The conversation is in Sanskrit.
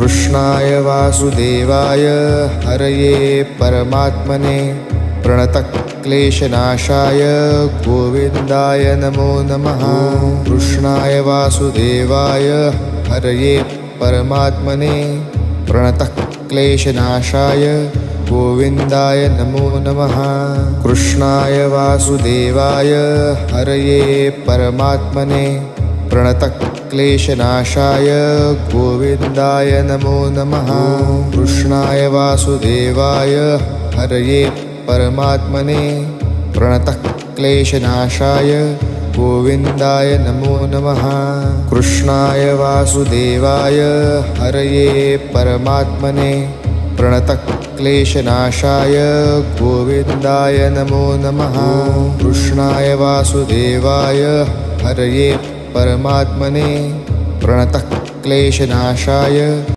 कृष्णाय वासुदेवाय हरये परमात्मने प्रणतक्लेशनाशाय गोविन्दाय नमो नमः। कृष्णाय वासुदेवाय हरये परमात्मने प्रणतक्लेशनाशाय गोविन्दाय नमो नमः। कृष्णाय वासुदेवाय हरये परमात्मने प्रणतक्लेशनाशाय गोविन्दाय नमो नमः। कृष्णाय वासुदेवाय हरये परमात्मने प्रणतक्लेशनाशाय गोविन्दाय नमो नमः। कृष्णाय वासुदेवाय हरये परमात्मने प्रणतक्लेशनाशाय गोविन्दाय नमो नमः। कृष्णाय वासुदेवाय हरये परमात्मने प्रणतक्लेशनाशाय